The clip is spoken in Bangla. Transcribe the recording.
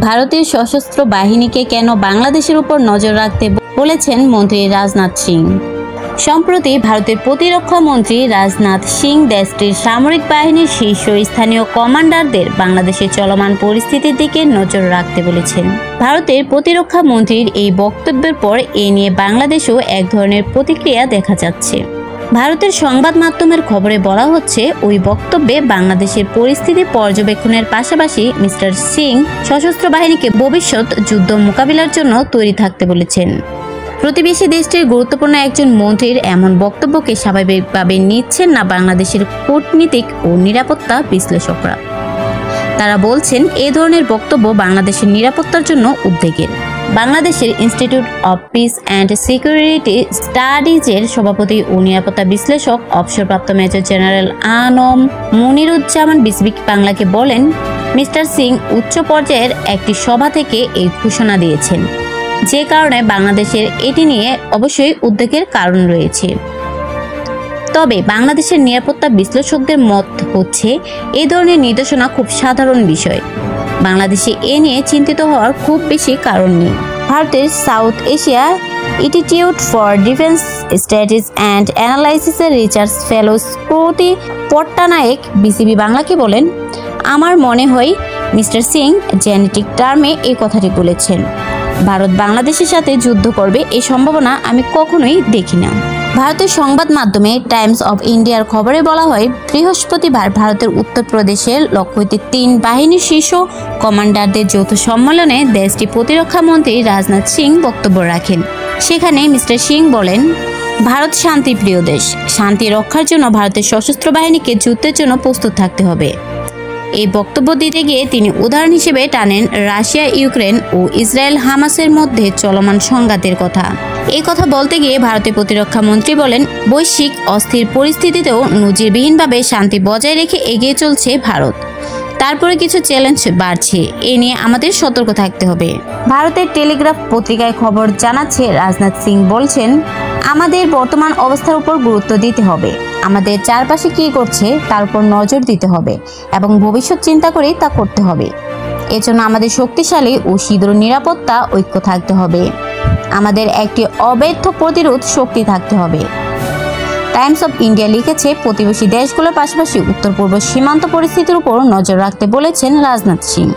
ভারতের সশস্ত্র বাহিনীকে কেন বাংলাদেশের উপর নজর রাখতে বলেছেন মন্ত্রী রাজনাথ সিং। সম্প্রতি ভারতের প্রতিরক্ষা মন্ত্রী রাজনাথ সিং দেশটির সামরিক বাহিনীর শীর্ষস্থানীয় কমান্ডারদের বাংলাদেশের চলমান পরিস্থিতির দিকে নজর রাখতে বলেছেন। ভারতের প্রতিরক্ষা মন্ত্রীর এই বক্তব্যের পর এ নিয়ে বাংলাদেশেও এক ধরনের প্রতিক্রিয়া দেখা যাচ্ছে। ভারতের সংবাদ মাধ্যমের খবরে বলা হচ্ছে, ওই বক্তব্যে বাংলাদেশের পরিস্থিতি পর্যবেক্ষণের পাশাপাশি মিস্টার সিং সশস্ত্র বাহিনীকে ভবিষ্যৎ যুদ্ধ মোকাবিলার জন্য তৈরি থাকতে বলেছেন। প্রতিবেশী দেশটির গুরুত্বপূর্ণ একজন মন্ত্রীর এমন বক্তব্যকে স্বাভাবিকভাবে নিচ্ছেন না বাংলাদেশের কূটনীতিক ও নিরাপত্তা বিশ্লেষকরা। তারা বলছেন, এ ধরনের বক্তব্য বাংলাদেশের নিরাপত্তার জন্য উদ্বেগের। বাংলাদেশের institute of peace and security স্টাডিজের সভাপতি ও নিরাপত্তা বিশ্লেষক অবসরপ্রাপ্ত major general ANM Muniruzzaman BBC বাংলাকে বলেন, মিস্টার সিং উচ্চ পর্যায়ের একটি সভা থেকে এই ঘোষণা দিয়েছেন, যে কারণে বাংলাদেশের এটি নিয়ে অবশ্যই উদ্বেগের কারণ রয়েছে। তবে বাংলাদেশের নিরাপত্তা বিশ্লেষকদের মত হচ্ছে, এই ধরনের নির্দেশনা খুব সাধারণ বিষয়। বাংলাদেশে এ নিয়ে চিন্তিত হওয়ার খুব বেশি কারণ নেই। ভারতের South Asia Institute for Defence Studies and অ্যানালাইসিসের research fellow Smruti Pattanaik BCB বাংলাকে বলেন, আমার মনে হয় মিস্টার সিং জেনেটিক টার্মে এই কথাটি বলেছেন। ভারত বাংলাদেশের সাথে যুদ্ধ করবে এই সম্ভাবনা আমি কখনোই দেখি না। ভারতের সংবাদ মাধ্যমে টাইমস অব ইন্ডিয়ার খবরে বলা হয়, বৃহস্পতিবার ভারতের উত্তরপ্রদেশের লক্ষ্ণৌতে 3 বাহিনীর শীর্ষ কমান্ডারদের যৌথ সম্মেলনে দেশটির প্রতিরক্ষা মন্ত্রী রাজনাথ সিং বক্তব্য রাখেন। সেখানে মিস্টার সিং বলেন, ভারত শান্তিপ্রিয় দেশ। শান্তি রক্ষার জন্য ভারতের সশস্ত্র বাহিনীকে যুদ্ধের জন্য প্রস্তুত থাকতে হবে। এই বক্তব্য দিতে গিয়ে তিনি উদাহরণ হিসেবে টানেন রাশিয়া ইউক্রেন ও ইসরায়েল হামাসের মধ্যে চলমান সংঘাতের কথা। এই কথা বলতে গিয়ে ভারতের প্রতিরক্ষা মন্ত্রী বলেন, বৈশ্বিক অস্থির পরিস্থিতিতেও নজিরবিহীনভাবে শান্তি বজায় রেখে এগিয়ে চলছে ভারত। তারপরে কিছু চ্যালেঞ্জ বাড়ছে, এ নিয়ে আমাদের সতর্ক থাকতে হবে। ভারতের টেলিগ্রাফ পত্রিকায় খবর জানাচ্ছে, রাজনাথ সিং বলছেন, আমাদের বর্তমান অবস্থার উপর গুরুত্ব দিতে হবে। আমাদের চারপাশে কি করছে তার উপর নজর দিতে হবে এবং ভবিষ্যৎ চিন্তা করে তা করতে হবে। এজন্য আমাদের শক্তিশালী ও সুদৃঢ় নিরাপত্তা ঐক্য থাকতে হবে। আমাদের একটি অব্যর্থ প্রতিরোধ শক্তি থাকতে হবে। টাইমস অব ইন্ডিয়া লিখেছে, প্রতিবেশী দেশগুলোর পাশাপাশি উত্তর পূর্ব সীমান্ত পরিস্থিতির উপর নজর রাখতে বলেছেন রাজনাথ সিং।